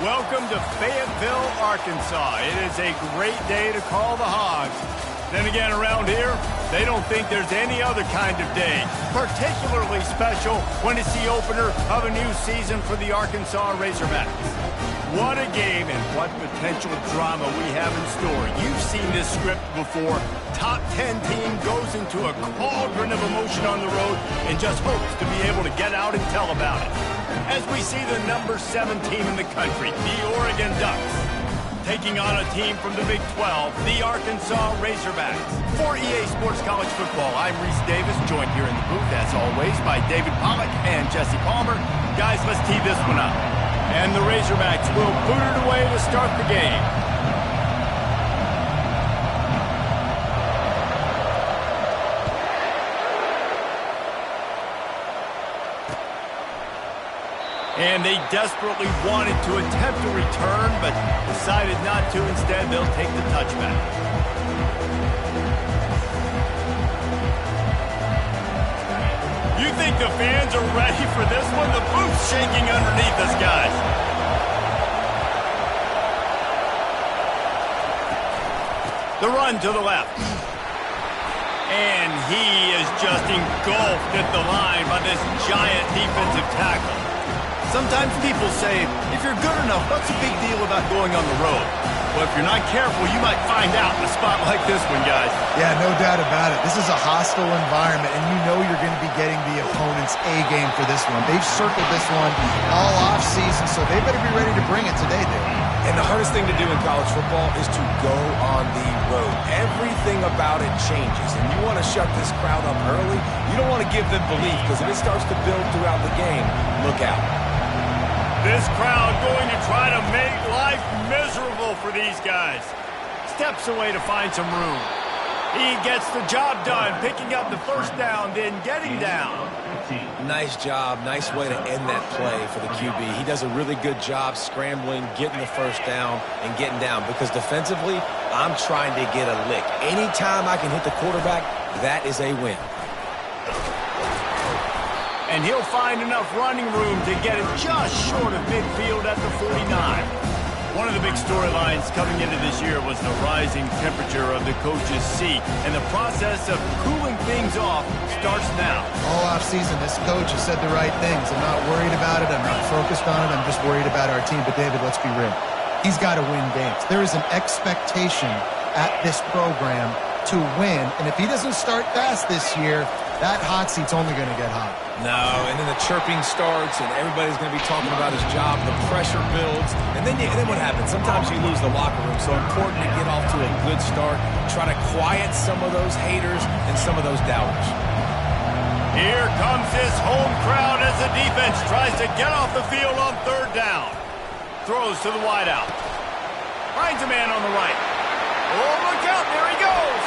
Welcome to Fayetteville, Arkansas. It is a great day to call the Hogs. Then again, around here, they don't think there's any other kind of day particularly special when it's the opener of a new season for the Arkansas Razorbacks. What a game and what potential drama we have in store. You've seen this script before. Top 10 team goes into a cauldron of emotion on the road and just hopes to be able to get out and tell about it. As we see the number 7 team in the country, the Oregon Ducks, taking on a team from the Big 12, the Arkansas Razorbacks. For EA Sports College Football, I'm Reese Davis, joined here in the booth, as always, by David Pollack and Jesse Palmer. Guys, let's tee this one up. And the Razorbacks will boot it away to start the game. And they desperately wanted to attempt a return, but decided not to. Instead, they'll take the touchback. You think the fans are ready for this one? The booth's shaking underneath us, guys. The run to the left. And he is just engulfed at the line by this giant defensive tackle. Sometimes people say, if you're good enough, what's the big deal about going on the road? Well, if you're not careful, you might find out in a spot like this one, guys. Yeah, no doubt about it. This is a hostile environment, and you know you're going to be getting the opponent's A-game for this one. They've circled this one all off-season, so they better be ready to bring it today, Dave. And the hardest thing to do in college football is to go on the road. Everything about it changes, and you want to shut this crowd up early. You don't want to give them belief, because if it starts to build throughout the game, look out. This crowd going to try to make life miserable for these guys. Steps away to find some room. He gets the job done, picking up the first down, then getting down. Nice job. Nice way to end that play for the QB. He does a really good job scrambling, getting the first down, and getting down. Because defensively, I'm trying to get a lick. Anytime I can hit the quarterback, that is a win. And he'll find enough running room to get it just short of midfield at the 49. One of the big storylines coming into this year was the rising temperature of the coach's seat, and the process of cooling things off starts now. All off-season, this coach has said the right things. I'm not worried about it. I'm not focused on it. I'm just worried about our team. But, David, let's be real. He's got to win games. There is an expectation at this program to win, and if he doesn't start fast this year, that hot seat's only going to get hot. No, and then the chirping starts, and everybody's going to be talking about his job. The pressure builds, and then what happens? Sometimes you lose the locker room, so important to get off to a good start. Try to quiet some of those haters and some of those doubters. Here comes this home crowd as the defense tries to get off the field on third down. Throws to the wideout. Finds a man on the right. Oh, look out, there he goes.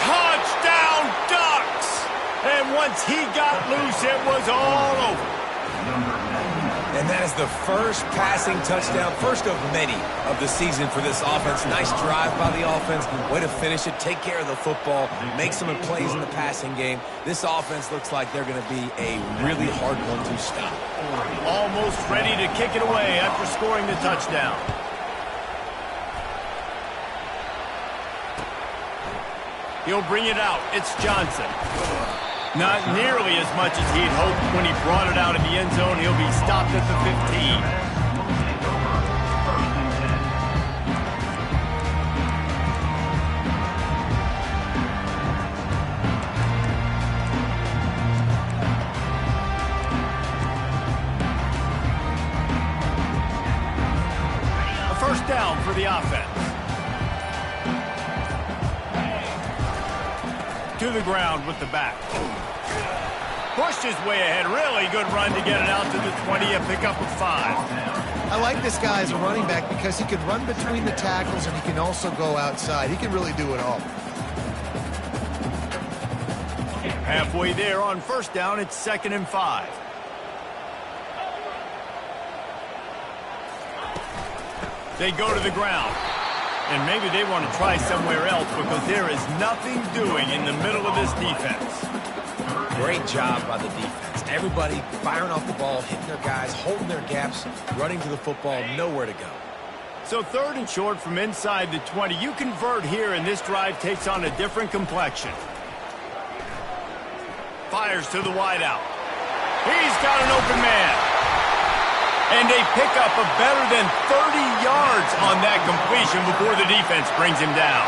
Touchdown, Ducks! And once he got loose, it was all over. And that is the first passing touchdown, first of many of the season for this offense. Nice drive by the offense. Way to finish it, take care of the football, make some plays in the passing game. This offense looks like they're going to be a really hard one to stop. Almost ready to kick it away after scoring the touchdown. He'll bring it out. It's Johnson. Not nearly as much as he'd hoped when he brought it out in the end zone. He'll be stopped at the 15. A first down for the offense. To the ground with the back. Pushed his way ahead. Really good run to get it out to the 20, a pickup of 5. I like this guy as a running back because he can run between the tackles and he can also go outside. He can really do it all. Halfway there on first down, it's 2nd and 5. They go to the ground. And maybe they want to try somewhere else because there is nothing doing in the middle of this defense. Great job by the defense. Everybody firing off the ball, hitting their guys, holding their gaps, running to the football, nowhere to go. So 3rd and short from inside the 20. You convert here, and this drive takes on a different complexion. Fires to the wideout. He's got an open man. And they pick up a better than 30 yards on that completion before the defense brings him down.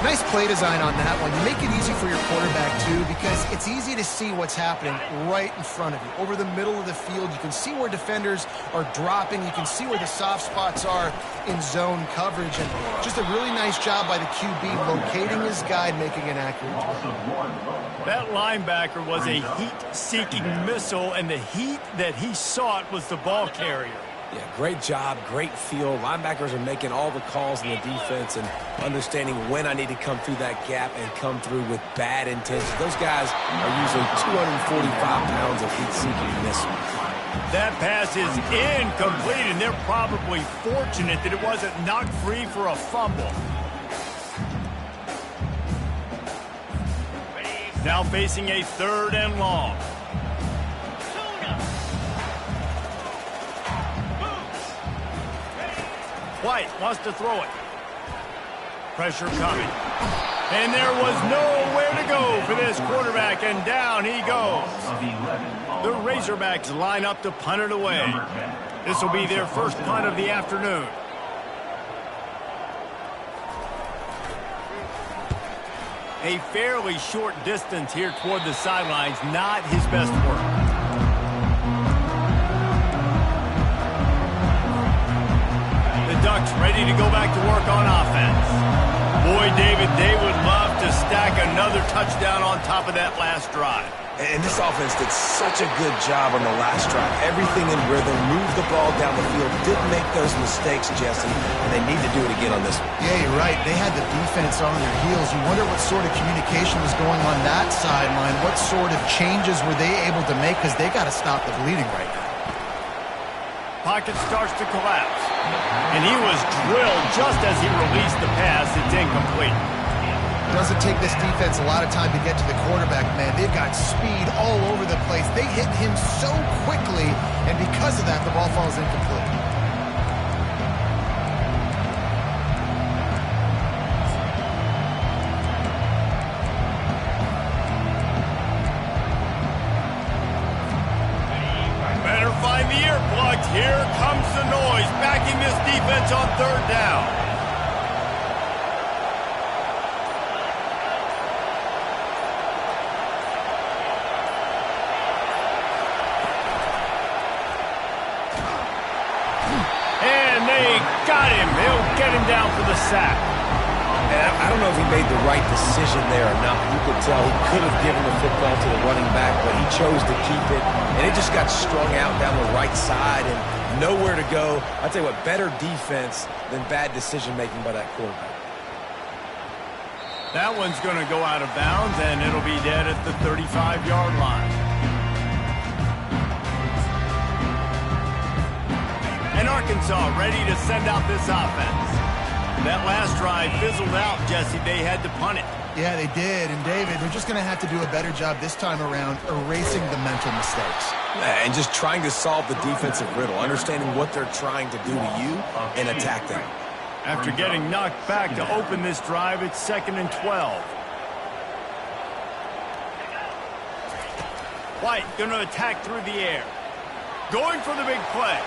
Nice play design on that one. You make it easy for your quarterback, too, because it's easy to see what's happening right in front of you. Over the middle of the field, you can see where defenders are dropping. You can see where the soft spots are in zone coverage. And just a really nice job by the QB locating his guy and making an accurate throw. That linebacker was a heat-seeking missile, and the heat that he sought was the ball carrier. Yeah, great job, great feel. Linebackers are making all the calls in the defense and understanding when I need to come through that gap and come through with bad intentions. Those guys are usually 245 pounds of heat-seeking missiles. That pass is incomplete, and they're probably fortunate that it wasn't knocked free for a fumble. Now facing a 3rd and long. White wants to throw it. Pressure coming. And there was nowhere to go for this quarterback, and down he goes. The Razorbacks line up to punt it away. This will be their first punt of the afternoon. A fairly short distance here toward the sidelines, not his best work. Ducks ready to go back to work on offense. Boy, David, they would love to stack another touchdown on top of that last drive. And this offense did such a good job on the last drive. Everything in rhythm, moved the ball down the field, didn't make those mistakes, Jesse, and they need to do it again on this one. Yeah, you're right. They had the defense on their heels. You wonder what sort of communication was going on that sideline. What sort of changes were they able to make, because they got to stop the bleeding right now. Pocket starts to collapse. And he was drilled just as he released the pass. It's incomplete. Doesn't take this defense a lot of time to get to the quarterback, man. They've got speed all over the place. They hit him so quickly, and because of that, the ball falls incomplete. Better find the earplugs. Here comes the noise, backing this defense on 3rd down. And they got him. They'll get him down for the sack. And I don't know if he made the right decision there or not. You could tell he could have given the football to the running back, but he chose to keep it. And it just got strung out down the right side and nowhere to go. I'll tell you what, better defense than bad decision-making by that quarterback. That one's going to go out of bounds, and it'll be dead at the 35-yard line. And Arkansas ready to send out this offense. That last drive fizzled out, Jesse. They had to punt it. Yeah, they did. And, David, they're just going to have to do a better job this time around erasing the mental mistakes. Yeah, and just trying to solve the defensive riddle, understanding what they're trying to do to you and attack them. After getting knocked back to open this drive, it's 2nd and 12. White going to attack through the air. Going for the big play.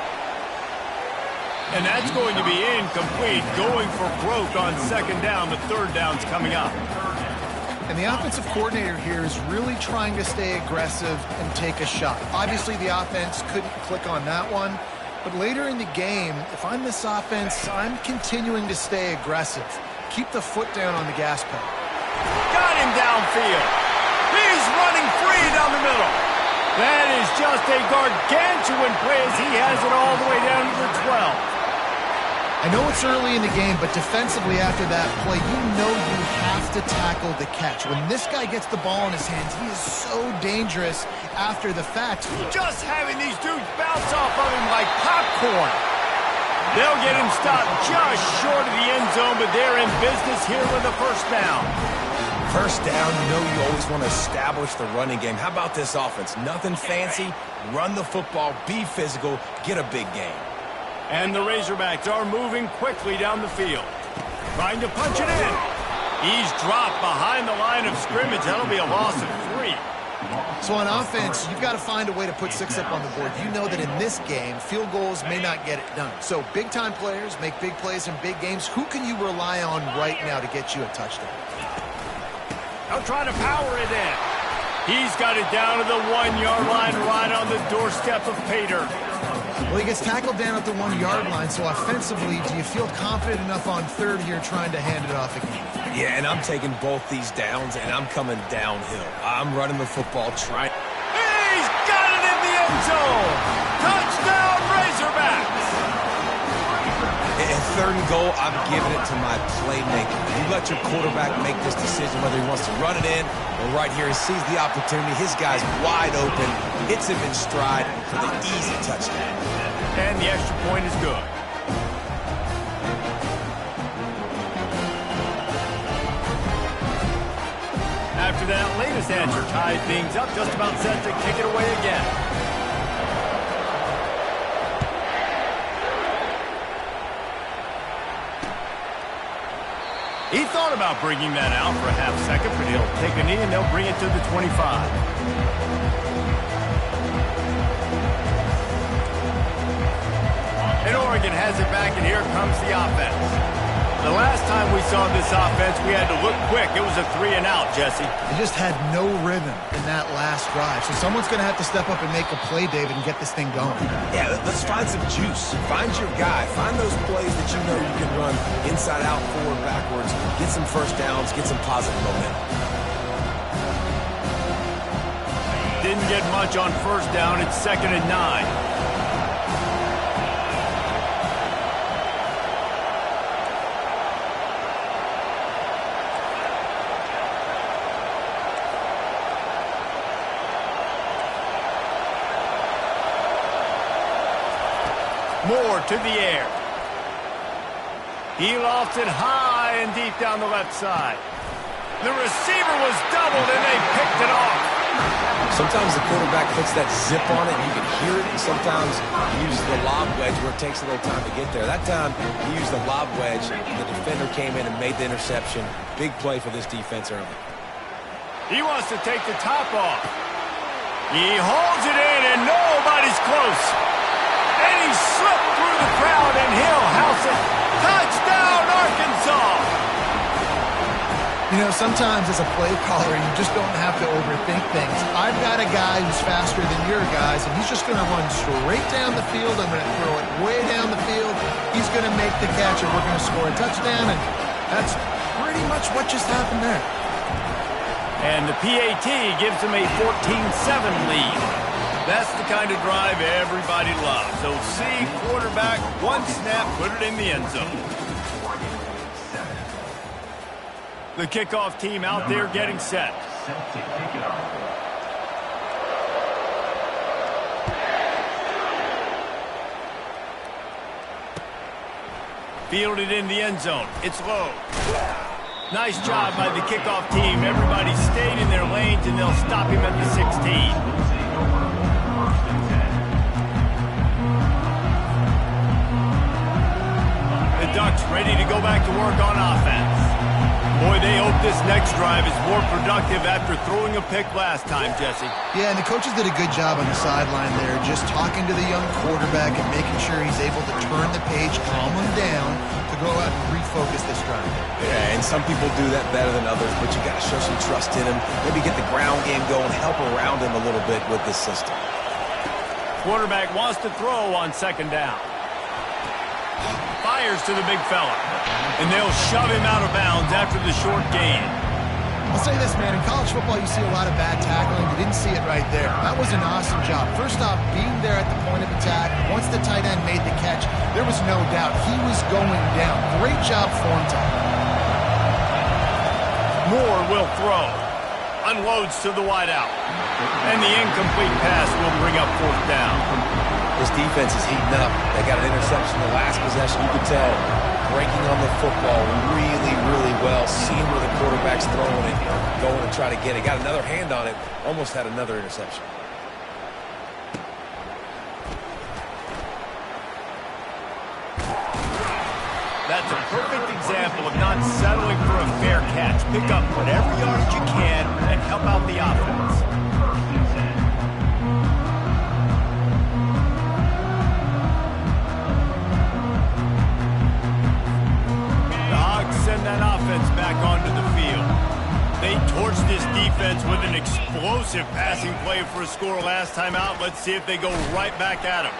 And that's going to be incomplete. Going for broke on 2nd down. The 3rd down's coming up. And the offensive coordinator here is really trying to stay aggressive and take a shot. Obviously, the offense couldn't click on that one. But later in the game, if I'm this offense, I'm continuing to stay aggressive. Keep the foot down on the gas pedal. Got him downfield. He's running free down the middle. That is just a gargantuan play as he has it all the way down to the 12. I know it's early in the game, but defensively after that play, you know you have to tackle the catch. When this guy gets the ball in his hands, he is so dangerous after the fact. Just having these dudes bounce off of him like popcorn. They'll get him stopped just short of the end zone, but they're in business here with a first down. First down, you know you always want to establish the running game. How about this offense? Nothing fancy. Run the football, be physical, get a big gain. And the Razorbacks are moving quickly down the field. Trying to punch it in. He's dropped behind the line of scrimmage. That'll be a loss of 3. So on offense, you've got to find a way to put 6 up on the board. You know that in this game, field goals may not get it done. So big-time players make big plays in big games. Who can you rely on right now to get you a touchdown? They'll try to power it in. He's got it down to the 1-yard line right on the doorstep of Pater. Well, he gets tackled down at the 1-yard line, so offensively, do you feel confident enough on third here trying to hand it off again? Yeah, and I'm taking both these downs, and I'm coming downhill. I'm running the football, trying. He's got it in the end zone! Touchdown, Razorbacks! At third and goal, I'm giving it to my playmaker. You let your quarterback make this decision whether he wants to run it in or right here. He sees the opportunity. His guy's wide open, hits him in stride for the easy touchdown. And the extra point is good. After that latest answer tied things up, just about set to kick it away again. He thought about bringing that out for a half second, but he'll take a knee and they'll bring it to the 25. And Oregon has it back, and here comes the offense. The last time we saw this offense, we had to look quick. It was a 3-and-out, Jesse. They just had no rhythm in that last drive. So someone's going to have to step up and make a play, David, and get this thing going. Yeah, let's find some juice. Find your guy. Find those plays that you know you can run inside out, forward, backwards. Get some first downs. Get some positive momentum. Didn't get much on first down. It's 2nd and 9. Moore to the air. He lofts it high and deep down the left side. The receiver was doubled, and they picked it off. Sometimes the quarterback puts that zip on it, and you can hear it, and sometimes he uses the lob wedge where it takes a little time to get there. That time, he used the lob wedge, and the defender came in and made the interception. Big play for this defense early. He wants to take the top off. He holds it in, and nobody's close. And he slipped through the crowd, and he'll house it. Touchdown, Arkansas! You know, sometimes as a play caller, you just don't have to overthink things. I've got a guy who's faster than your guys, and he's just going to run straight down the field. I'm going to throw it way down the field. He's going to make the catch, and we're going to score a touchdown, and that's pretty much what just happened there. And the PAT gives him a 14-7 lead. That's the kind of drive everybody loves. So see, quarterback, one snap, put it in the end zone. The kickoff team out there getting set. Fielded in the end zone. It's low. Nice job by the kickoff team. Everybody stayed in their lanes, and they'll stop him at the 16. Ducks ready to go back to work on offense. Boy, they hope this next drive is more productive after throwing a pick last time, Jesse. Yeah, and the coaches did a good job on the sideline there, just talking to the young quarterback and making sure he's able to turn the page, calm him down, to go out and refocus this drive. Yeah, and some people do that better than others, but you got to show some trust in him. Maybe get the ground game going, help around him a little bit with this system. Quarterback wants to throw on 2nd down. Fires to the big fella. And they'll shove him out of bounds after the short gain. I'll say this, man. In college football, you see a lot of bad tackling. You didn't see it right there. That was an awesome job. First off, being there at the point of attack. Once the tight end made the catch, there was no doubt he was going down. Great job form time. Moore will throw. Unloads to the wideout. And the incomplete pass will bring up 4th down. This defense is heating up. They got an interception the last possession. You could tell breaking on the football really, really well, seeing where the quarterback's throwing it, going to try to get it. Got another hand on it, almost had another interception. That's a perfect example of not settling for a fair catch. Pick up whatever yardage you can and help out the offense. The Hogs send that offense back onto the field. They torched this defense with an explosive passing play for a score last time out. Let's see if they go right back at him.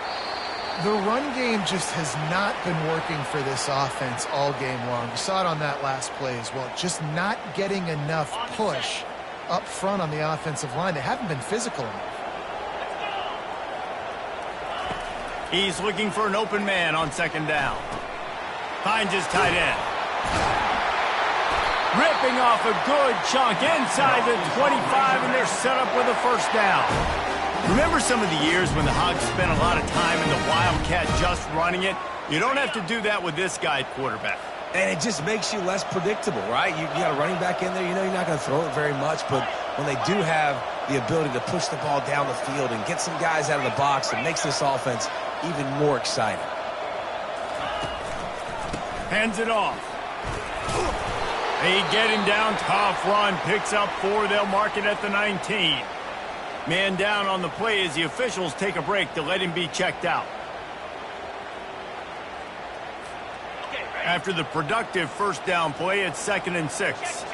The run game just has not been working for this offense all game long. You saw it on that last play as well. Just not getting enough push up front on the offensive line. They haven't been physical enough. He's looking for an open man on second down. Finds his tight end. Ripping off a good chunk inside the 25, and they're set up with a first down. Remember some of the years when the Hogs spent a lot of time in the Wildcat just running it? You don't have to do that with this guy at quarterback. And it just makes you less predictable, right? You got a running back in there. You know you're not going to throw it very much, but when they do have the ability to push the ball down the field and get some guys out of the box, it makes this offense even more exciting. Hands it off. They get him down. Tough run. Picks up 4. They'll mark it at the 19. Man down on the play as the officials take a break to let him be checked out. After the productive first down play, it's 2nd and 6.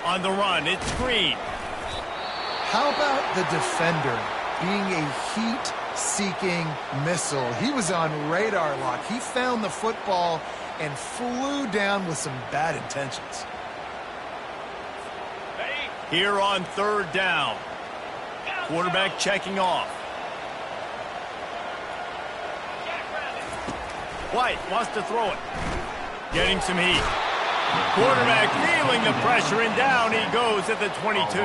On the run, it's Green. How about the defender being a heat-seeking missile? He was on radar lock. He found the football and flew down with some bad intentions. Here on 3rd down. Quarterback checking off. White wants to throw it. Getting some heat. Quarterback feeling the pressure, and down he goes at the 22.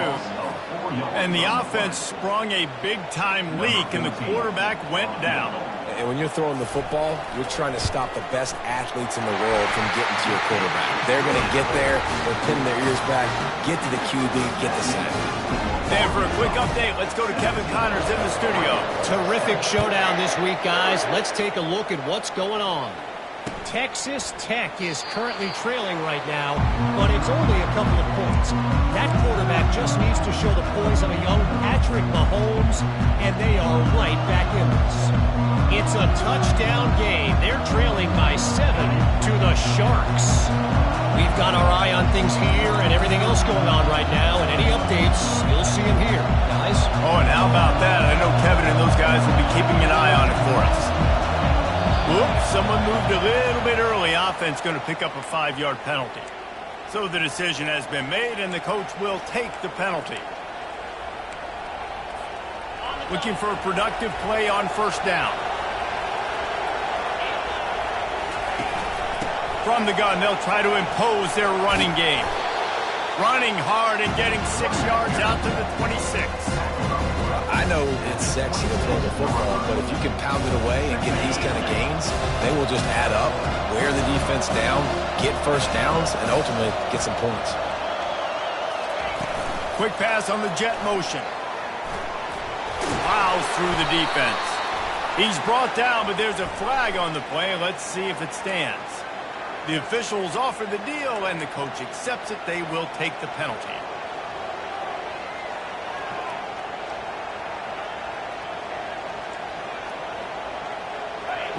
And the offense sprung a big-time leak, and the quarterback went down. And when you're throwing the football, you're trying to stop the best athletes in the world from getting to your quarterback. They're going to get there, they're pinning their ears back, get to the QB, get the sack. And for a quick update, let's go to Kevin Connors in the studio. Terrific showdown this week, guys. Let's take a look at what's going on. Texas Tech is currently trailing right now, but it's only a couple of points. That quarterback just needs to show the poise of a young Patrick Mahomes, and they are right back in this. It's a touchdown game. They're trailing by 7 to the Sharks. We've got our eye on things here and everything else going on right now, and any updates, you'll see them here, guys. Oh, and how about that? I know Kevin and those guys will be keeping an eye on it for us. Whoops, someone moved a little bit early. Offense going to pick up a 5-yard penalty. So the decision has been made, and the coach will take the penalty. Looking for a productive play on 1st down. From the gun, they'll try to impose their running game. Running hard and getting 6 yards out to the 26. I know it's sexy to throw the football, but if you can pound it away and get these kind of gains, they will just add up, wear the defense down, get first downs, and ultimately get some points. Quick pass on the jet motion. Plows through the defense. He's brought down, but there's a flag on the play. Let's see if it stands. The officials offer the deal, and the coach accepts it. They will take the penalty.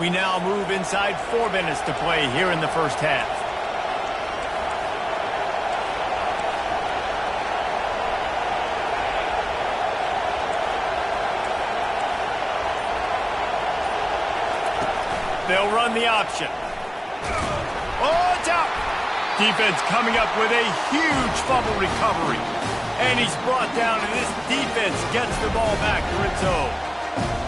We now move inside 4 minutes to play here in the first half. They'll run the option. Oh, it's out. Defense coming up with a huge fumble recovery. And he's brought down, and this defense gets the ball back to its own.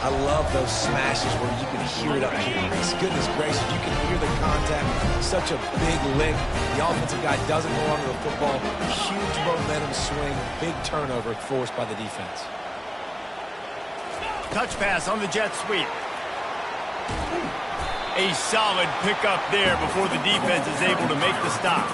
I love those smashes where you can hear it up here. Goodness gracious, you can hear the contact. Such a big lick. The offensive guy doesn't go under the football. Huge momentum swing. Big turnover forced by the defense. Touch pass on the jet sweep. A solid pickup there before the defense is able to make the stop.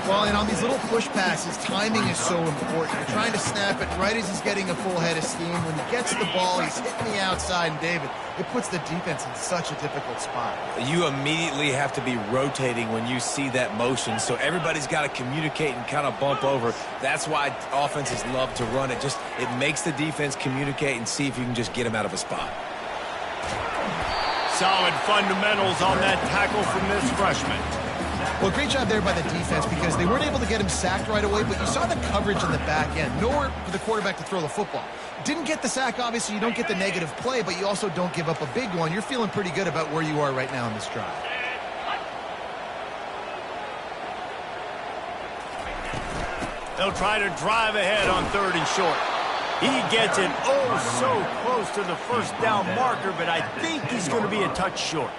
Well, and on these little push passes, timing is so important. You're trying to snap it right as he's getting a full head of steam. When he gets the ball, he's hitting the outside, and David, it puts the defense in such a difficult spot. You immediately have to be rotating when you see that motion, so everybody's got to communicate and kind of bump over. That's why offenses love to run it. It makes the defense communicate and see if you can just get him out of a spot. Solid fundamentals on that tackle from this freshman. Well, great job there by the defense because they weren't able to get him sacked right away, but you saw the coverage in the back end. Nowhere for the quarterback to throw the football. Didn't get the sack, obviously. You don't get the negative play, but you also don't give up a big one. You're feeling pretty good about where you are right now in this drive. They'll try to drive ahead on 3rd and short. He gets it so close to the first down marker, but I think he's going to be a touch short.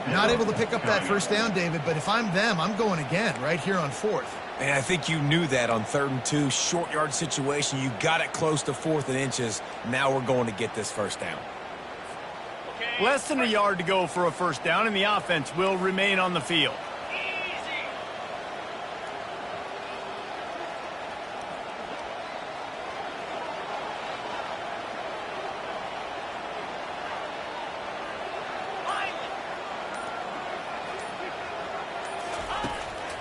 Not able to pick up that first down, David, but if I'm them, I'm going again right here on 4th. And I think you knew that on 3rd and 2, short yard situation. You got it close to 4th and inches. Now we're going to get this first down. Less than a yard to go for a first down, and the offense will remain on the field.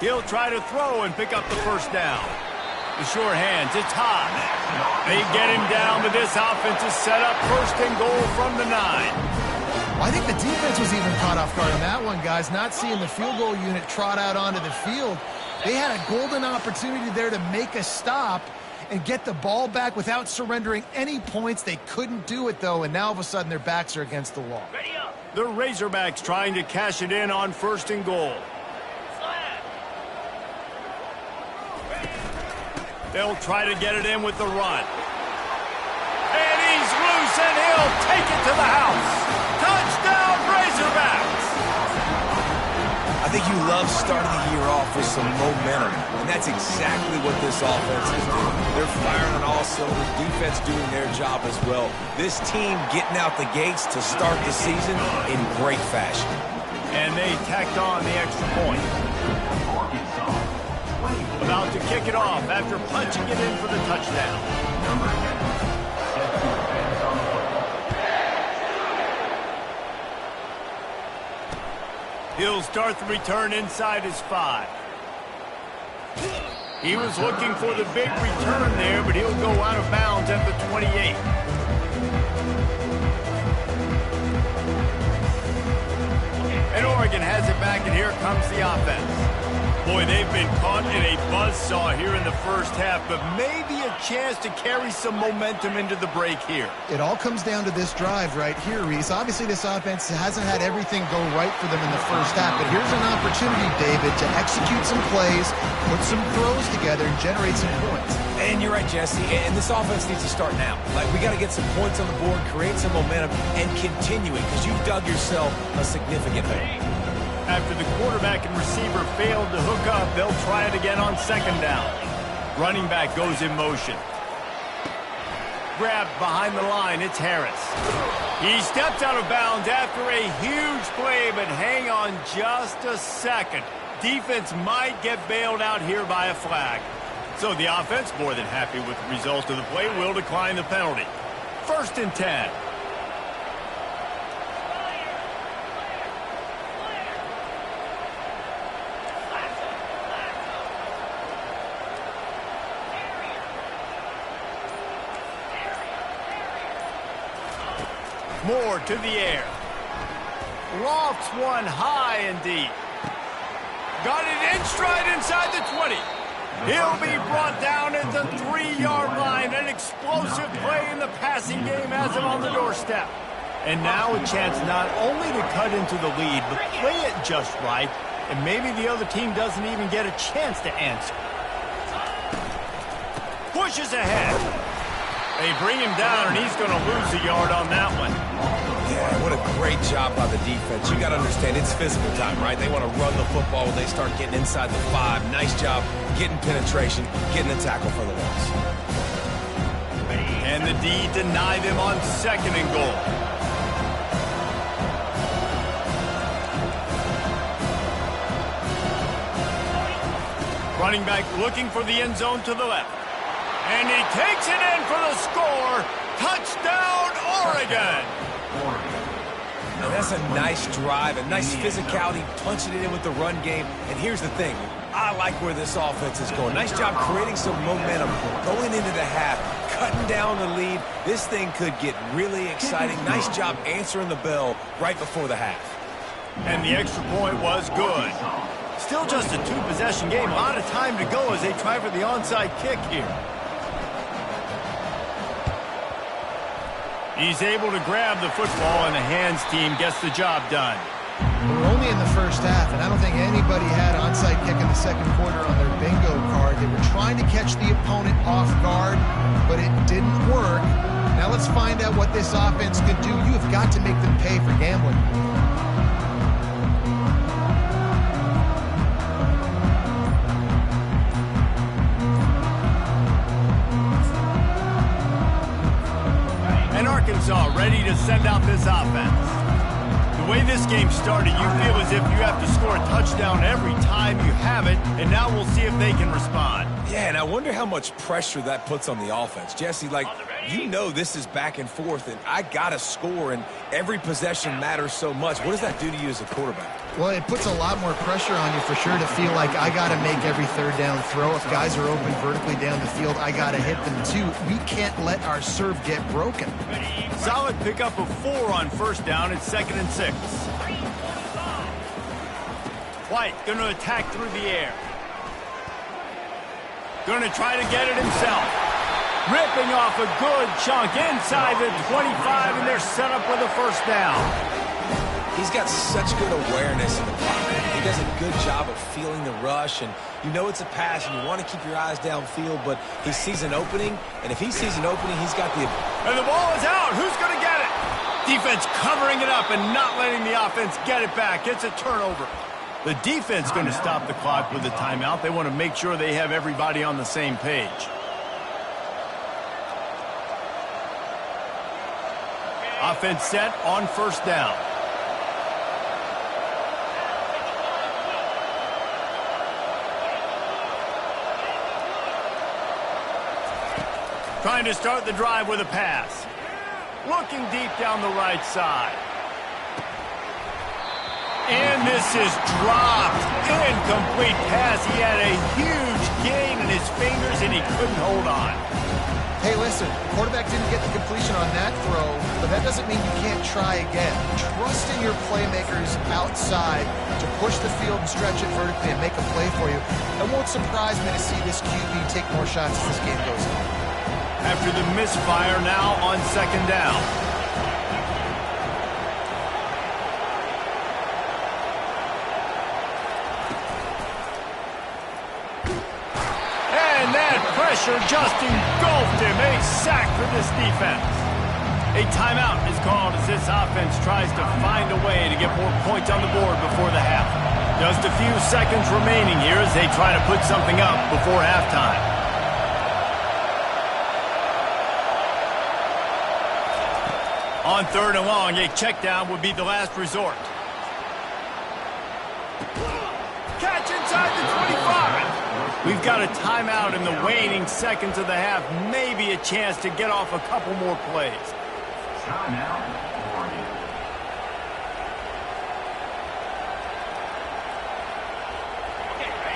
He'll try to throw and pick up the first down. The short hands, it's hot. They get him down, but this offense is set up 1st and goal from the 9. Well, I think the defense was even caught off guard on that one, guys. Not seeing the field goal unit trot out onto the field. They had a golden opportunity there to make a stop and get the ball back without surrendering any points. They couldn't do it, though, and now all of a sudden their backs are against the wall. The Razorbacks trying to cash it in on 1st and goal. They'll try to get it in with the run. And he's loose, and he'll take it to the house. Touchdown, Razorbacks! I think you love starting the year off with some momentum, and that's exactly what this offense is doing. They're firing on all cylinders, defense doing their job as well. This team getting out the gates to start the season in great fashion. And they tacked on the extra point. About to kick it off after punching it in for the touchdown. He'll start the return inside his 5. He was looking for the big return there, but he'll go out of bounds at the 28. And Oregon has it back, and here comes the offense. Boy, they've been caught in a buzzsaw here in the first half, but maybe a chance to carry some momentum into the break here. It all comes down to this drive right here, Reese. Obviously, this offense hasn't had everything go right for them in the first half, but here's an opportunity, David, to execute some plays, put some throws together, and generate some points. And you're right, Jesse, and this offense needs to start now. We got to get some points on the board, create some momentum, and continue it, because you've dug yourself a significant hole. After the quarterback and receiver failed to hook up, they'll try it again on 2nd down. Running back goes in motion. Grabbed behind the line, it's Harris. He steps out of bounds after a huge play, but hang on just a second. Defense might get bailed out here by a flag. So the offense, more than happy with the result of the play, will decline the penalty. 1st and 10. Moore to the air. Lofts one high and deep. Got it in stride inside the 20. He'll be brought down at the 3-yard line. An explosive play in the passing game has him on the doorstep. And now a chance not only to cut into the lead, but play it just right. And maybe the other team doesn't even get a chance to answer. Pushes ahead. They bring him down, and he's going to lose a yard on that one. Yeah, what a great job by the defense. You got to understand, it's physical time, right? They want to run the football when they start getting inside the 5. Nice job getting penetration, getting a tackle for the loss. And the D deny them on 2nd and goal. Running back looking for the end zone to the left. And he takes it in for the score. Touchdown, Oregon. And that's a nice drive, a nice physicality, punching it in with the run game. And here's the thing. I like where this offense is going. Nice job creating some momentum going into the half, cutting down the lead. This thing could get really exciting. Nice job answering the bell right before the half. And the extra point was good. Still just a 2-possession game. A lot of time to go as they try for the onside kick here. He's able to grab the football, and the hands team gets the job done. We're only in the first half, and I don't think anybody had onside kick in the second quarter on their bingo card. They were trying to catch the opponent off guard, but it didn't work. Now let's find out what this offense can do. You have got to make them pay for gambling. And Arkansas ready to send out this offense. The way this game started, you feel as if you have to score a touchdown every time you have it, and now we'll see if they can respond. Yeah, and I wonder how much pressure that puts on the offense. Jesse, like, you know this is back and forth, and I got to score, and every possession matters so much. What does that do to you as a quarterback? Well, it puts a lot more pressure on you for sure to feel like I got to make every third down throw. If guys are open vertically down the field, I got to hit them too. We can't let our serve get broken. Solid pickup of 4 on 1st down. It's 2nd and 6. White going to attack through the air. Going to try to get it himself. Ripping off a good chunk inside the 25, and they're set up with a 1st down. He's got such good awareness in the pocket. He does a good job of feeling the rush, and you know it's a pass, and you want to keep your eyes downfield, but he sees an opening, and if he sees an opening, he's got the... And the ball is out. Who's going to get it? Defense covering it up and not letting the offense get it back. It's a turnover. The defense going to stop the clock with a timeout. They want to make sure they have everybody on the same page. Offense set on 1st down. Trying to start the drive with a pass. Looking deep down the right side. And this is dropped. Incomplete pass. He had a huge gain in his fingers, and he couldn't hold on. Hey, listen, the quarterback didn't get the completion on that throw, but that doesn't mean you can't try again. Trust in your playmakers outside to push the field and stretch it vertically and make a play for you. It won't surprise me to see this QB take more shots as this game goes on. After the misfire, now on 2nd down. And that pressure just engulfed him. A sack for this defense. A timeout is called as this offense tries to find a way to get more points on the board before the half. Just a few seconds remaining here as they try to put something up before halftime. On 3rd and long, a check down would be the last resort. Catch inside the 25. We've got a timeout in the waning seconds of the half. Maybe a chance to get off a couple more plays.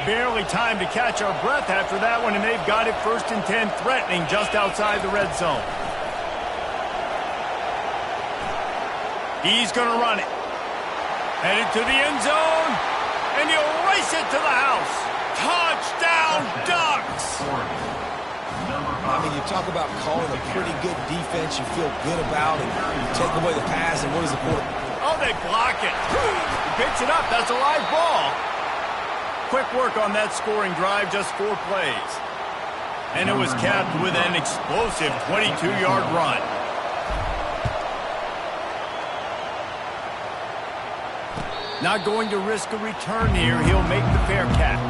Barely time to catch our breath after that one, and they've got it 1st and 10, threatening just outside the red zone. He's going to run it. Headed to the end zone. And he'll race it to the house. Touchdown, Ducks! I mean, you talk about calling a pretty good defense you feel good about, and you take away the pass, and what does the quarterback? Oh, they block it. He picks it up. That's a live ball. Quick work on that scoring drive, just 4 plays. And it was capped with an explosive 22-yard run. Not going to risk a return here. He'll make the fair catch.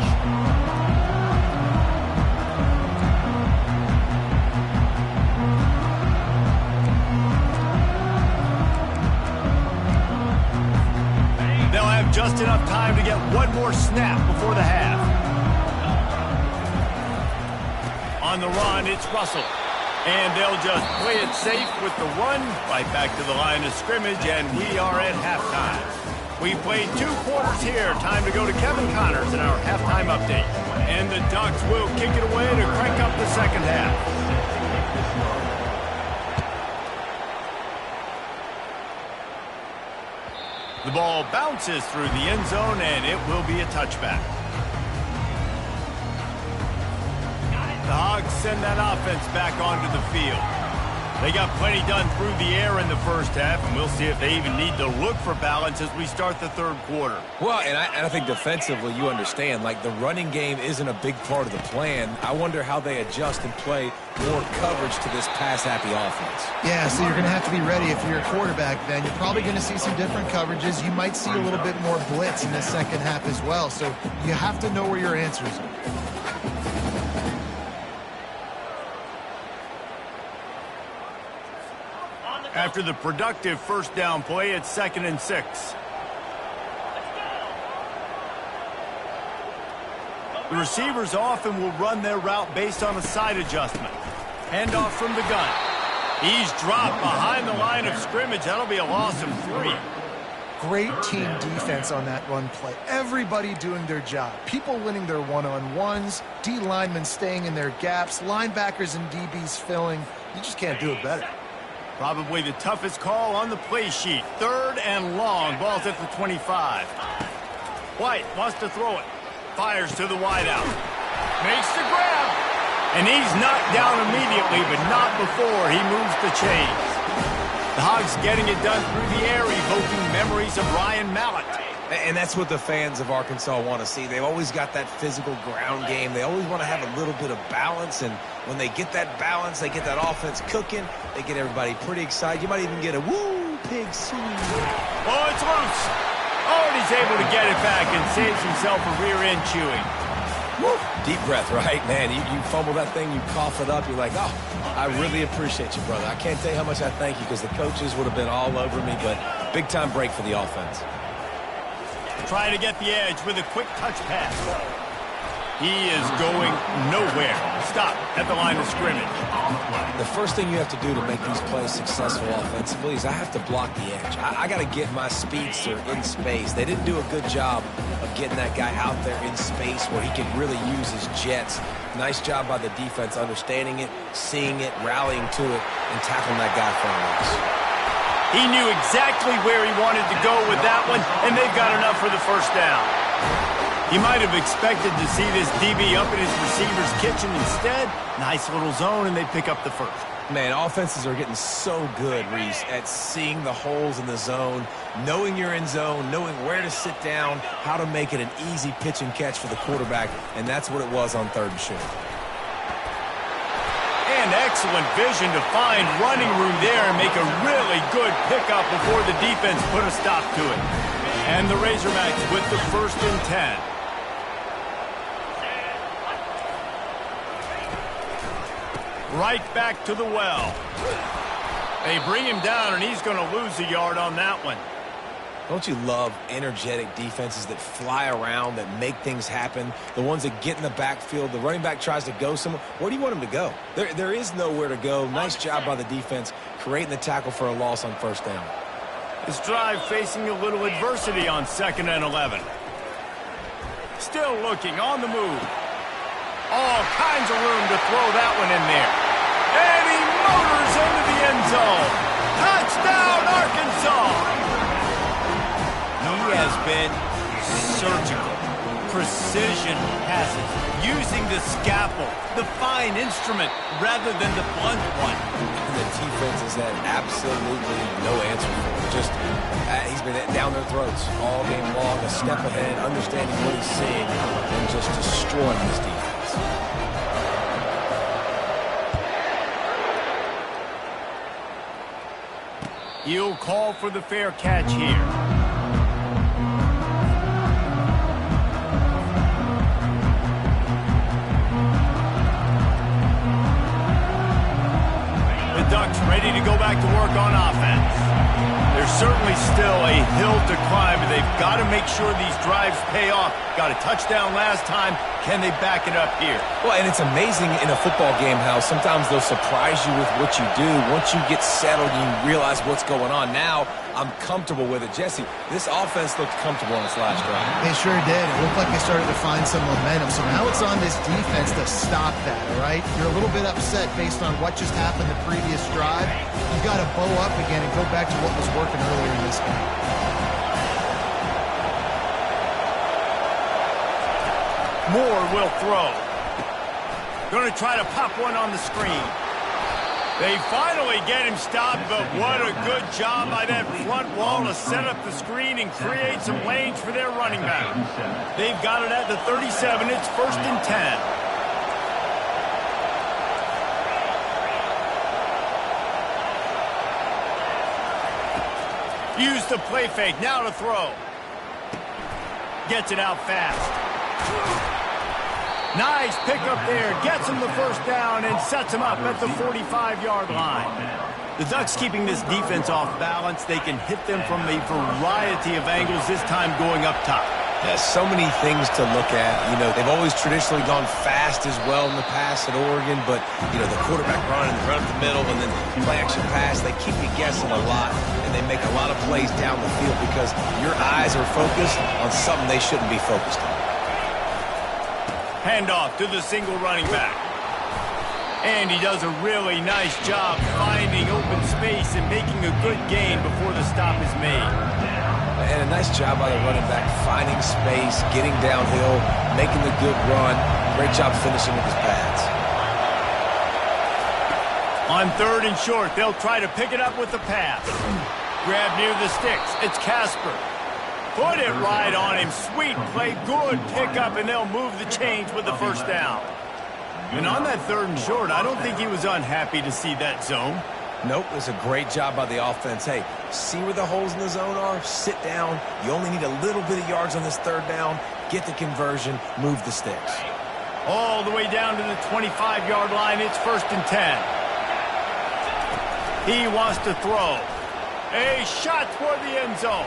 just enough time to get one more snap before the half. On the run, it's Russell. And they'll just play it safe with the run right back to the line of scrimmage, and we are at halftime. We played 2 quarters here. Time to go to Kevin Connors in our halftime update. And the Ducks will kick it away to crank up the second half. The ball bounces through the end zone, and it will be a touchback. The Hogs send that offense back onto the field. They got plenty done through the air in the first half, and we'll see if they even need to look for balance as we start the third quarter. Well, and I think defensively, you understand, like the running game isn't a big part of the plan. I wonder how they adjust and play more coverage to this pass-happy offense. Yeah, so you're going to have to be ready if you're a quarterback then. You're probably going to see some different coverages. You might see a little bit more blitz in the second half as well, so you have to know where your answers are. After the productive first down play, it's 2nd and 6. The receivers often will run their route based on a side adjustment. Handoff from the gun. He's dropped behind the line of scrimmage. That'll be a loss of 3. Great team defense on that run play. Everybody doing their job. People winning their one-on-ones, D linemen staying in their gaps, linebackers and DBs filling. You just can't do it better. Probably the toughest call on the play sheet. 3rd and long. Ball's at the 25. White wants to throw it. Fires to the wideout. Makes the grab. And he's knocked down immediately, but not before he moves the chains. The Hogs getting it done through the air, evoking memories of Ryan Mallett. And that's what the fans of Arkansas want to see. They've always got that physical ground game. They always want to have a little bit of balance, and when they get that balance, they get that offense cooking, they get everybody pretty excited. You might even get a woo, pig swing. Oh, it's loose. Oh, and he's able to get it back and saves himself a rear end chewing. Woo. Deep breath, right? Man, you fumble that thing, you cough it up, you're like, oh, I really appreciate you, brother. I can't tell you how much I thank you because the coaches would have been all over me, but big-time break for the offense. Trying to get the edge with a quick touch pass. He is going nowhere. Stop at the line of scrimmage. The first thing you have to do to make these plays successful offensively is I have to block the edge. I got to get my speedster in space. They didn't do a good job of getting that guy out there in space where he could really use his jets. Nice job by the defense understanding it, seeing it, rallying to it, and tackling that guy for a loss. He knew exactly where he wanted to go with that one, and they've got enough for the first down. He might have expected to see this DB up in his receiver's kitchen. Instead, nice little zone, and they pick up the first. Man, offenses are getting so good, Reese, at seeing the holes in the zone, knowing you're in zone, knowing where to sit down, how to make it an easy pitch and catch for the quarterback, and that's what it was on 3rd and short. And excellent vision to find running room there and make a really good pickup before the defense put a stop to it. And the Razorbacks with the 1st and 10. Right back to the well. They bring him down, and he's going to lose a yard on that one. Don't you love energetic defenses that fly around, that make things happen? The ones that get in the backfield, the running back tries to go somewhere. Where do you want him to go? There is nowhere to go. Nice job by the defense creating the tackle for a loss on 1st down. This drive facing a little adversity on 2nd and 11. Still looking on the move. All kinds of room to throw that one in there. And he motors into the end zone. Touchdown, Arkansas! He has been surgical, precision passes, using the scalpel, the fine instrument, rather than the blunt one. And the defense has had absolutely no answer for him. Just, he's been down their throats all game long, a step ahead, understanding what he's seeing, and just destroying this defense. He'll call for the fair catch here. Ducks ready to go back to work on offense. There's certainly still a hill to climb, and they've got to make sure these drives pay off. Got a touchdown last time. Can they back it up here? Well, and it's amazing in a football game how sometimes they'll surprise you with what you do. Once you get settled, you realize what's going on. Now, I'm comfortable with it. Jesse, this offense looked comfortable on its last drive. They sure did. It looked like they started to find some momentum. So now it's on this defense to stop that, all right? You're a little bit upset based on what just happened the previous drive. You've got to bow up again and go back to what was working earlier in this game. Moore will throw. Going to try to pop one on the screen. They finally get him stopped, but what a good job by that front wall to set up the screen and create some lanes for their running back. They've got it at the 37. It's 1st and 10. Use the play fake. Now to throw. Gets it out fast. Nice pickup there. Gets him the first down and sets him up at the 45-yard line. The Ducks keeping this defense off balance. They can hit them from a variety of angles, this time going up top. Yeah, so many things to look at. You know, they've always traditionally gone fast as well in the past at Oregon, but, you know, the quarterback run and the run up the middle and then play action pass, they keep you guessing a lot, and they make a lot of plays down the field because your eyes are focused on something they shouldn't be focused on. Handoff to the single running back. And he does a really nice job finding open space and making a good gain before the stop is made. And a nice job by the running back, finding space, getting downhill, making the good run. Great job finishing with his pads. On 3rd and short, they'll try to pick it up with the pass. Grab near the sticks. It's Casper. Put it right on him. Sweet play. Good pickup, and they'll move the chains with the first down. And on that 3rd and short, I don't think he was unhappy to see that zone. Nope, it was a great job by the offense. Hey, see where the holes in the zone are? Sit down. You only need a little bit of yards on this 3rd down. Get the conversion. Move the sticks. All the way down to the 25-yard line. It's 1st and 10. He wants to throw. A shot toward the end zone.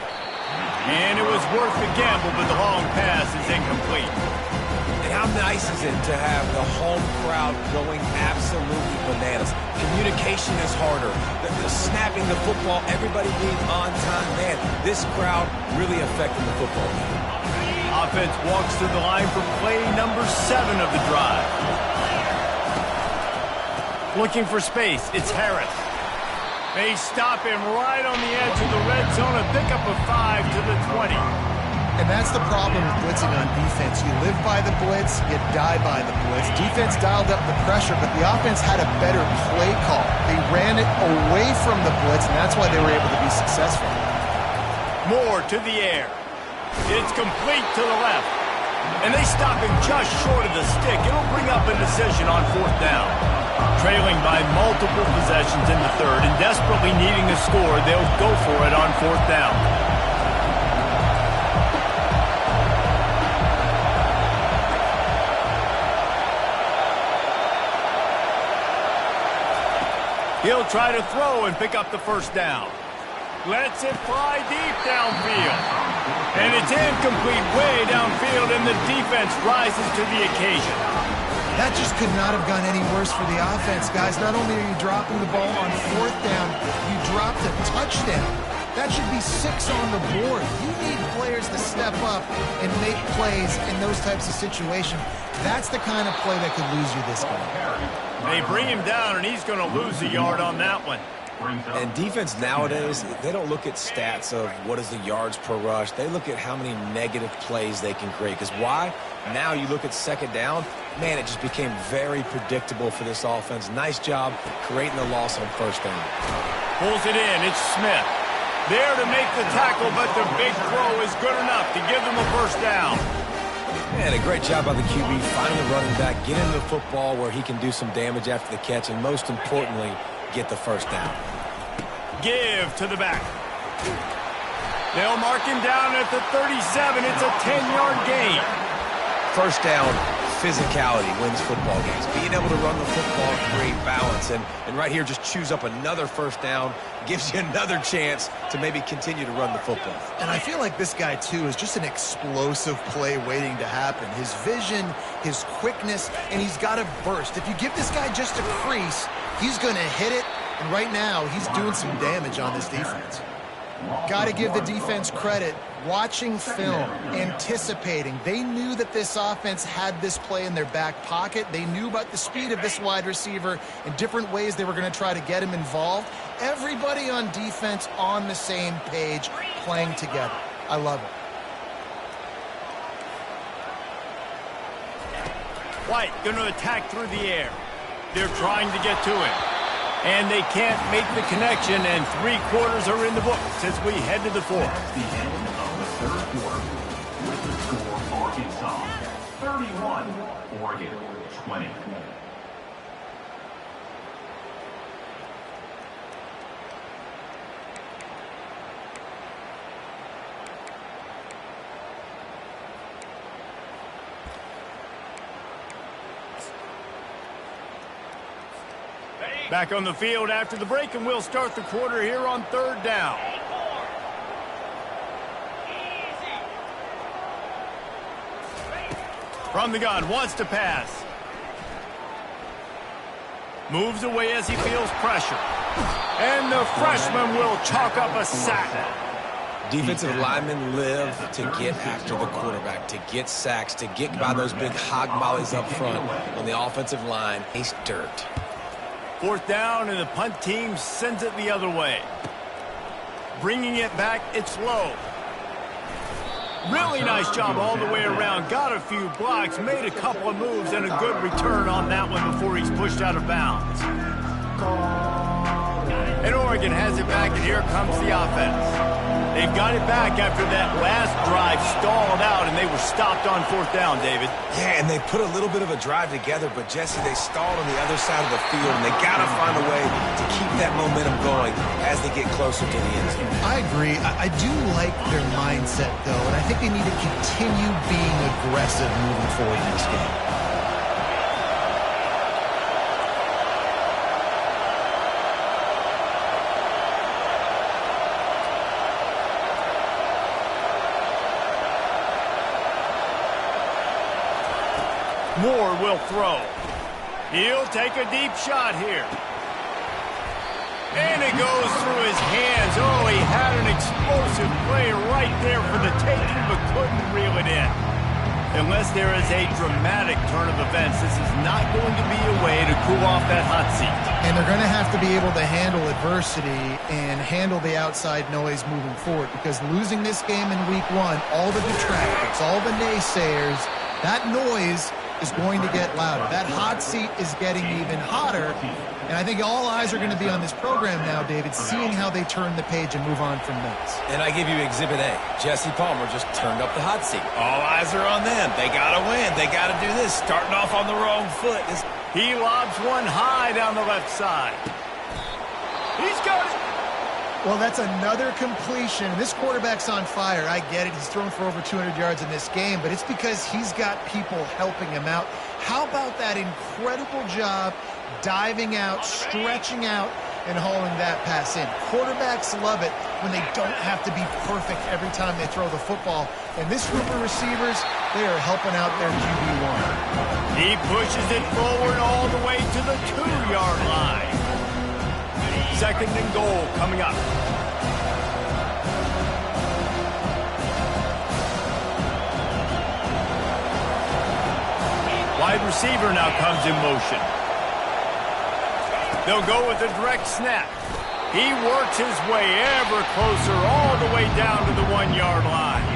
And it was worth the gamble, but the long pass is incomplete. And how nice is it to have the home crowd going absolutely bananas? Communication is harder. The snapping the football, everybody being on time. Man, this crowd really affecting the football game. Offense walks through the line for play number 7 of the drive. Looking for space, it's Harris. They stop him right on the edge of the red zone, a pickup of 5 to the 20. And that's the problem with blitzing on defense. You live by the blitz, you die by the blitz. Defense dialed up the pressure, but the offense had a better play call. They ran it away from the blitz, and that's why they were able to be successful. Moore to the air. It's complete to the left. And they stop him just short of the stick. It'll bring up a decision on 4th down. Trailing by multiple possessions in the 3rd and desperately needing a score, they'll go for it on 4th down. He'll try to throw and pick up the first down. Lets it fly deep downfield. And it's incomplete way downfield, and the defense rises to the occasion. That just could not have gone any worse for the offense, guys. Not only are you dropping the ball on 4th down, you dropped a touchdown. That should be 6 on the board. You need players to step up and make plays in those types of situations. That's the kind of play that could lose you this game. They bring him down, and he's going to lose a yard on that one. And defense nowadays, they don't look at stats of what is the yards per rush. They look at how many negative plays they can create. Because why? Now you look at 2nd down, man, it just became very predictable for this offense. Nice job creating the loss on 1st down. Pulls it in. It's Smith. There to make the tackle, but the big throw is good enough to give them a first down. Man, a great job by the QB, finding the running back, get him the football where he can do some damage after the catch, and most importantly, get the first down. Give to the back. They'll mark him down at the 37. It's a 10-yard gain. First down, physicality wins football games. Being able to run the football, create balance, and right here just choose up another first down, gives you another chance to maybe continue to run the football. And I feel like this guy, too, is just an explosive play waiting to happen. His vision, his quickness, and he's got a burst. If you give this guy just a crease, he's going to hit it, and right now he's doing some damage on this defense. Got to give the defense credit. Watching film, anticipating. They knew that this offense had this play in their back pocket. They knew about the speed of this wide receiver and different ways they were going to try to get him involved. Everybody on defense on the same page, playing together. I love it. White going to attack through the air. They're trying to get to him. And they can't make the connection, and 3 quarters are in the books as we head to the fourth. The end of the third quarter with the score Arkansas 31, Oregon 20. Back on the field after the break, and we'll start the quarter here on 3rd down. From the gun, wants to pass. Moves away as he feels pressure. And the freshman will chalk up a sack. Defensive linemen live to get after the quarterback, to get sacks, to get by those big hog mollies up front on the offensive line. He's dirt. 4th down, and the punt team sends it the other way. Bringing it back, it's low. Really nice job all the way around. Got a few blocks, made a couple of moves, and a good return on that one before he's pushed out of bounds. And Oregon has it back, and here comes the offense. They've got it back after that last drive stalled out, and they were stopped on 4th down, David. Yeah, and they put a little bit of a drive together, but, Jesse, they stalled on the other side of the field, and they got to find a way to keep that momentum going as they get closer to the end zone. I agree. I do like their mindset, though, and I think they need to continue being aggressive moving forward in this game. Moore will throw. He'll take a deep shot here. And it goes through his hands. Oh, he had an explosive play right there for the taking, but couldn't reel it in. Unless there is a dramatic turn of events, this is not going to be a way to cool off that hot seat. And they're going to have to be able to handle adversity and handle the outside noise moving forward, because losing this game in week 1, all the detractors, all the naysayers, that noise is going to get louder. That hot seat is getting even hotter. And I think all eyes are going to be on this program now, David, seeing how they turn the page and move on from this. And I give you Exhibit A. Jesse Palmer just turned up the hot seat. All eyes are on them. They got to win. They got to do this. Starting off on the wrong foot. He lobs one high down the left side. He's got it. Well, that's another completion. This quarterback's on fire. I get it. He's thrown for over 200 yards in this game, but it's because he's got people helping him out. How about that incredible job diving out, stretching out, and hauling that pass in? Quarterbacks love it when they don't have to be perfect every time they throw the football. And this group of receivers, they are helping out their QB1. He pushes it forward all the way to the 2-yard line. 2nd and goal coming up. Wide receiver now comes in motion. They'll go with a direct snap. He works his way ever closer all the way down to the 1-yard line.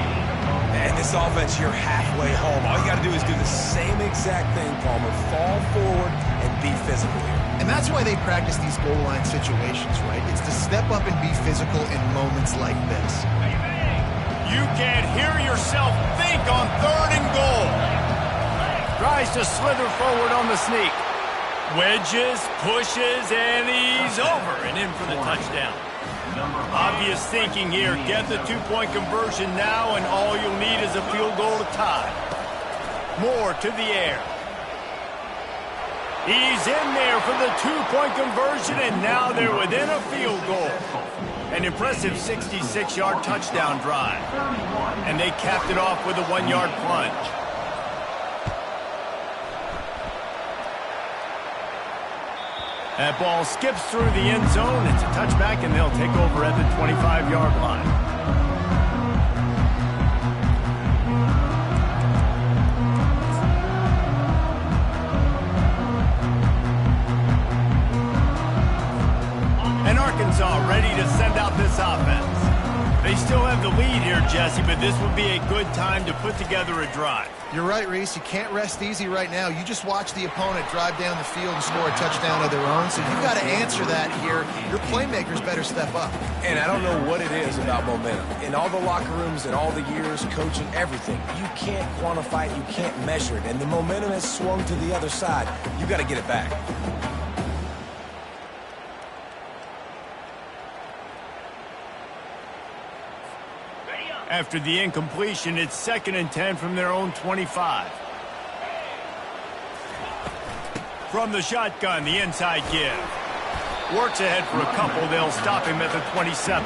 And this offense, you're halfway home. All you got to do is do the same exact thing, Palmer. Fall forward and be physical here. And that's why they practice these goal line situations, right? It's to step up and be physical in moments like this. You can't hear yourself think on 3rd and goal. Tries to slither forward on the sneak. Wedges, pushes, and he's over and in for the touchdown. Obvious thinking here. Get the 2-point conversion now, and all you'll need is a field goal to tie. Moore to the air. He's in there for the two-point conversion, and now they're within a field goal. An impressive 66-yard touchdown drive. And they capped it off with a 1-yard plunge. That ball skips through the end zone. It's a touchback, and they'll take over at the 25-yard line. And Arkansas ready to send out this offense. They still have the lead here, Jesse, but this would be a good time to put together a drive. You're right, Reese. You can't rest easy right now. You just watch the opponent drive down the field and score a touchdown of their own, so you've got to answer that here. Your playmakers better step up. And I don't know what it is about momentum. In all the locker rooms and all the years, coaching, everything, you can't quantify it, you can't measure it. And the momentum has swung to the other side. You got to get it back. After the incompletion, it's 2nd and 10 from their own 25. From the shotgun, the inside give. Works ahead for a couple. They'll stop him at the 27.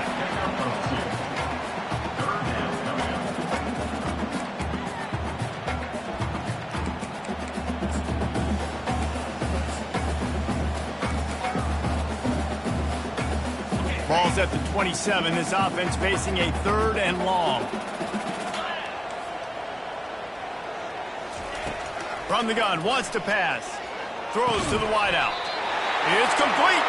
Ball's at the 27. This offense facing a 3rd and long. From the gun, wants to pass. Throws to the wideout. It's complete.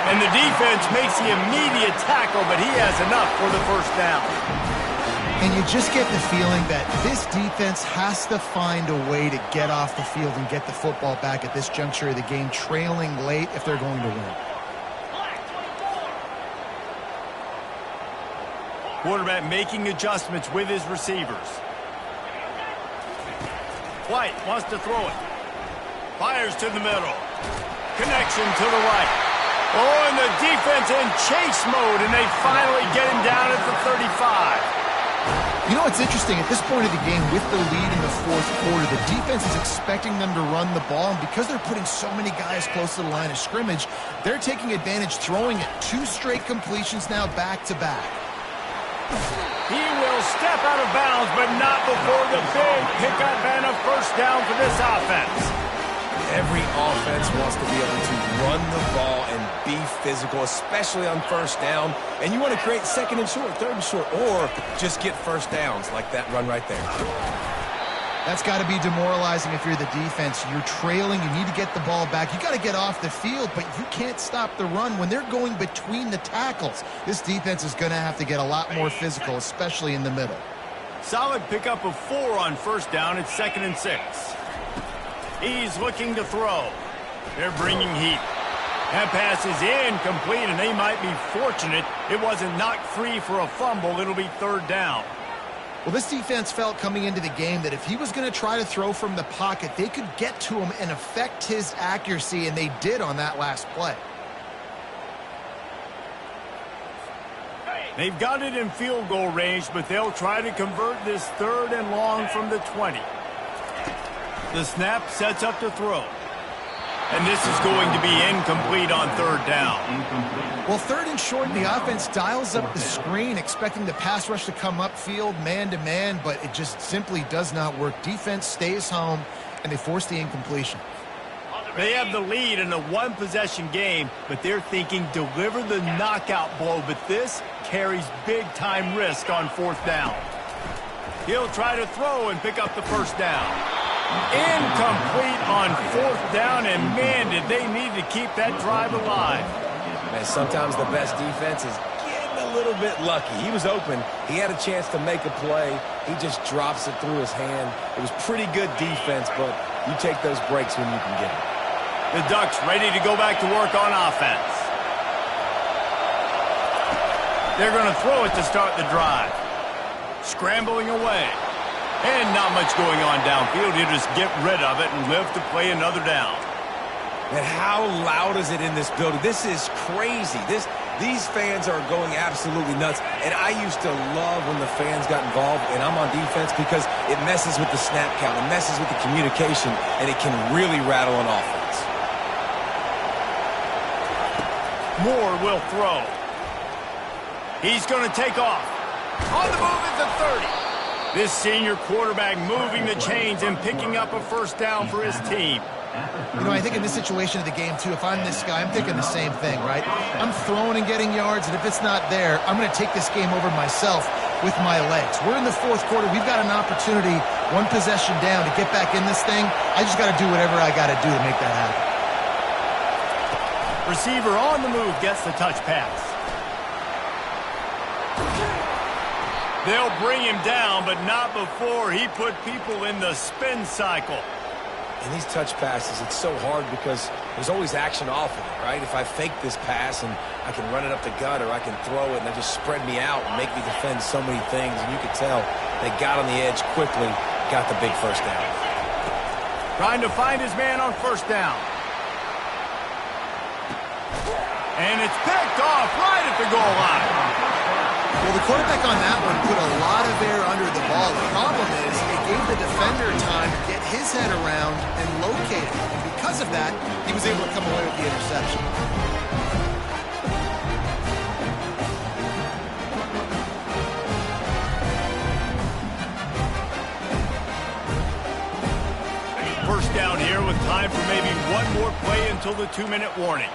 And the defense makes the immediate tackle, but he has enough for the first down. And you just get the feeling that this defense has to find a way to get off the field and get the football back at this juncture of the game, trailing late if they're going to win. Quarterback making adjustments with his receivers. White wants to throw it. Fires to the middle. Connection to the right. Oh, and the defense in chase mode, and they finally get him down at the 35. You know what's interesting? At this point of the game, with the lead in the 4th quarter, the defense is expecting them to run the ball, and because they're putting so many guys close to the line of scrimmage, they're taking advantage, throwing it 2 straight completions now back-to-back. He will step out of bounds, but not before the big pickup and a first down for this offense. Every offense wants to be able to run the ball and be physical, especially on first down. And you want to create 2nd and short, 3rd and short, or just get first downs like that run right there. That's got to be demoralizing if you're the defense. You're trailing. You need to get the ball back. You got to get off the field, but you can't stop the run when they're going between the tackles. This defense is going to have to get a lot more physical, especially in the middle. Solid pickup of 4 on first down. It's 2nd and 6. He's looking to throw. They're bringing heat. That pass is incomplete, and they might be fortunate it wasn't knocked free for a fumble. It'll be 3rd down. Well, this defense felt coming into the game that if he was going to try to throw from the pocket, they could get to him and affect his accuracy, and they did on that last play. They've got it in field goal range, but they'll try to convert this 3rd and long from the 20. The snap sets up to throw. And this is going to be incomplete on 3rd down. Well, 3rd and short, the offense dials up the screen, expecting the pass rush to come upfield, man-to-man, but it just simply does not work. Defense stays home, and they force the incompletion. They have the lead in a 1-possession game, but they're thinking deliver the knockout blow, but this carries big-time risk on 4th down. He'll try to throw and pick up the first down. Incomplete on 4th down, and man, did they need to keep that drive alive. Man, sometimes the best defense is getting a little bit lucky. He was open. He had a chance to make a play. He just drops it through his hand. It was pretty good defense, but you take those breaks when you can get them. The Ducks ready to go back to work on offense. They're going to throw it to start the drive. Scrambling away. And not much going on downfield. He'll just get rid of it and live to play another down. And how loud is it in this building? This is crazy. These fans are going absolutely nuts. And I used to love when the fans got involved, and I'm on defense, because it messes with the snap count. It messes with the communication, and it can really rattle an offense. Moore will throw. He's going to take off. On the move at the 30. This senior quarterback moving the chains and picking up a first down for his team. You know, I think in this situation of the game, too, if I'm this guy, I'm thinking the same thing, right? I'm throwing and getting yards, and if it's not there, I'm going to take this game over myself with my legs. We're in the fourth quarter. We've got an opportunity, one possession down, to get back in this thing. I just got to do whatever I got to do to make that happen. Receiver on the move gets the touch pass. They'll bring him down, but not before he put people in the spin cycle. In these touch passes, it's so hard because there's always action off of it, right? If I fake this pass and I can run it up the gut or I can throw it and they just spread me out and make me defend so many things, and you could tell they got on the edge quickly, got the big first down. Trying to find his man on first down. And it's picked off right at the goal line. Well, the quarterback on that one put a lot of air under the ball. The problem is it gave the defender time to get his head around and locate it. And because of that, he was able to come away with the interception. First down here with time for maybe one more play until the 2-minute warning.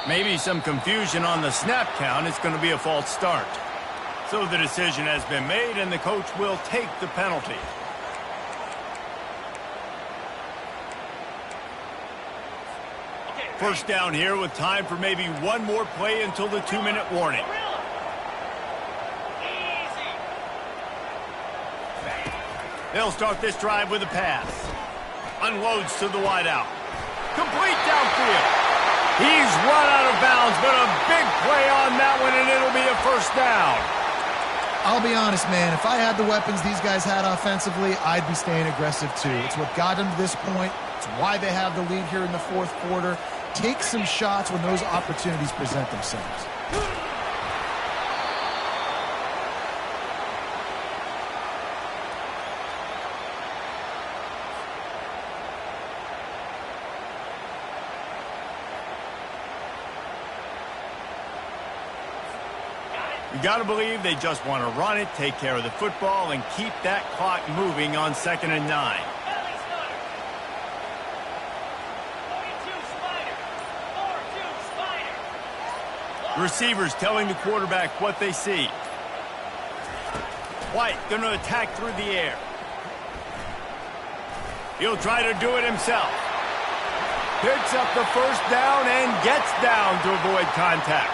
Maybe some confusion on the snap count. It's going to be a false start. So the decision has been made, and the coach will take the penalty. First down here with time for maybe one more play until the 2-minute warning. They'll start this drive with a pass. Unloads to the wideout. Complete downfield. He's run out of bounds, but a big play on that one, and it'll be a first down. I'll be honest, man. If I had the weapons these guys had offensively, I'd be staying aggressive too. It's what got them to this point. It's why they have the lead here in the fourth quarter. Take some shots when those opportunities present themselves. You got to believe they just want to run it, take care of the football, and keep that clock moving on 2nd and 9. Receivers telling the quarterback what they see. White going to attack through the air. He'll try to do it himself. Picks up the first down and gets down to avoid contact.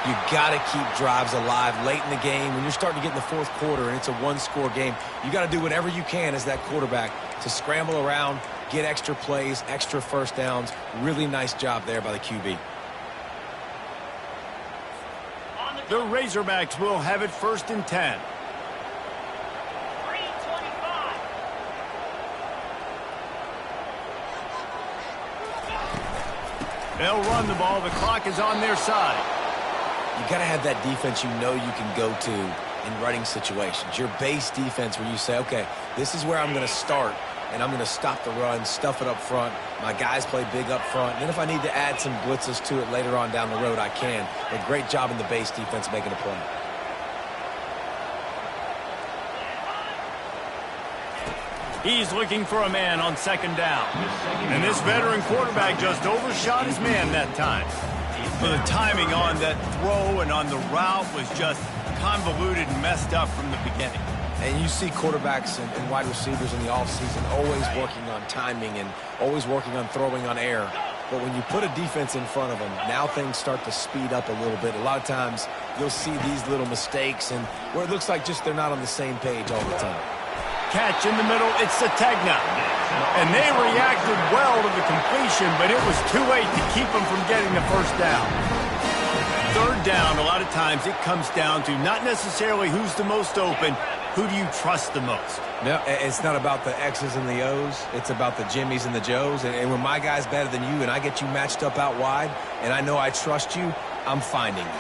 You got to keep drives alive late in the game. When you're starting to get in the fourth quarter and it's a one-score game, you got to do whatever you can as that quarterback to scramble around, get extra plays, extra first downs. Really nice job there by the QB. The Razorbacks will have it 1st and 10. They'll run the ball. The clock is on their side. You got to have that defense you know you can go to in running situations. Your base defense where you say, okay, this is where I'm going to start, and I'm going to stop the run, stuff it up front. My guys play big up front. And then if I need to add some blitzes to it later on down the road, I can. But great job in the base defense making a play. He's looking for a man on 2nd down. And this veteran quarterback just overshot his man that time. Well, the timing on that throw and on the route was just convoluted and messed up from the beginning. And you see quarterbacks and wide receivers in the offseason always working on timing and always working on throwing on air. But when you put a defense in front of them, now things start to speed up a little bit. A lot of times you'll see these little mistakes and where it looks like just they're not on the same page all the time. Catch in the middle, it's Sategna. And they reacted well to the completion, but it was too late to keep them from getting the first down. 3rd down, a lot of times it comes down to not necessarily who's the most open, who do you trust the most? No, it's not about the X's and the O's. It's about the Jimmies and the Joes. And when my guy's better than you and I get you matched up out wide and I know I trust you, I'm finding you.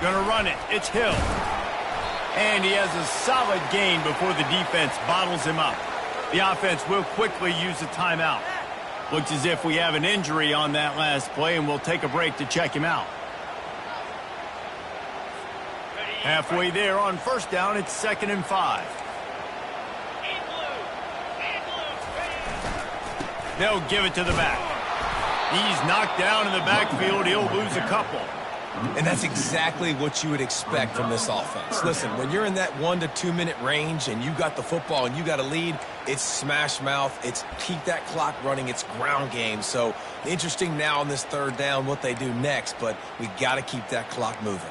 Gonna run it. It's Hill. And he has a solid gain before the defense bottles him up. The offense will quickly use a timeout. Looks as if we have an injury on that last play, and we'll take a break to check him out. Halfway there on first down, it's 2nd and 5. They'll give it to the back. He's knocked down in the backfield. He'll lose a couple. And that's exactly what you would expect from this offense. Listen, when you're in that 1 to 2 minute range and you got the football and you got a lead, it's smash mouth, it's keep that clock running, it's ground game. So interesting now on this 3rd down what they do next, but we got to keep that clock moving.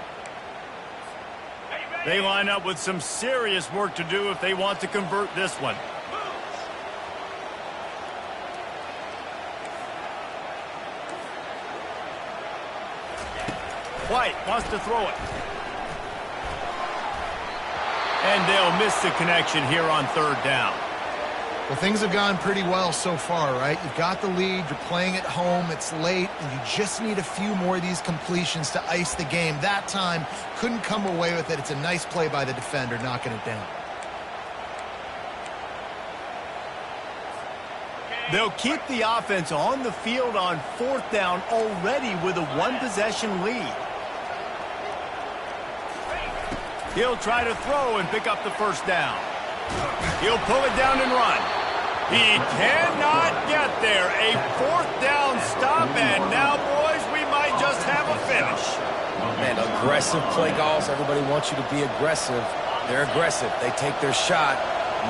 They line up with some serious work to do if they want to convert this one. White wants to throw it. And they'll miss the connection here on 3rd down. Well, things have gone pretty well so far, right? You've got the lead, you're playing at home, it's late, and you just need a few more of these completions to ice the game. That time, couldn't come away with it. It's a nice play by the defender, knocking it down. They'll keep the offense on the field on 4th down already with a 1-possession lead. He'll try to throw and pick up the 1st down. He'll pull it down and run. He cannot get there. A 4th down stop, and now, boys, we might just have a finish. Man, aggressive play calls. Everybody wants you to be aggressive. They're aggressive. They take their shot.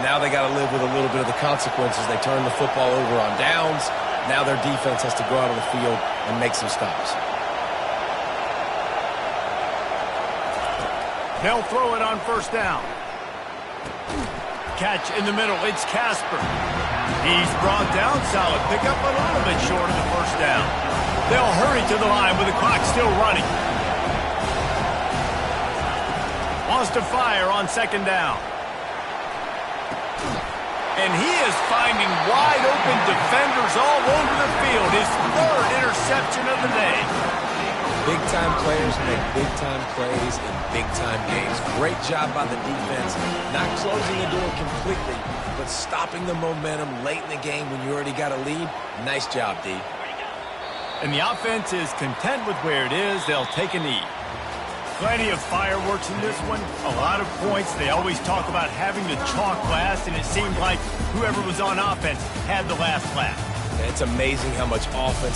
Now they got to live with a little bit of the consequences. They turn the football over on downs. Now their defense has to go out on the field and make some stops. They'll throw it on 1st down. Catch in the middle. It's Casper. He's brought down. Solid pickup, a little bit short of the 1st down. They'll hurry to the line with the clock still running. Wants to fire on 2nd down. And he is finding wide open defenders all over the field. His 3rd interception of the day. Big-time players make big-time plays in big-time games. Great job by the defense. Not closing the door completely, but stopping the momentum late in the game when you already got a lead. Nice job, D. And the offense is content with where it is. They'll take a knee. Plenty of fireworks in this one. A lot of points. They always talk about having the chalk last, and it seemed like whoever was on offense had the last laugh. It's amazing how much offense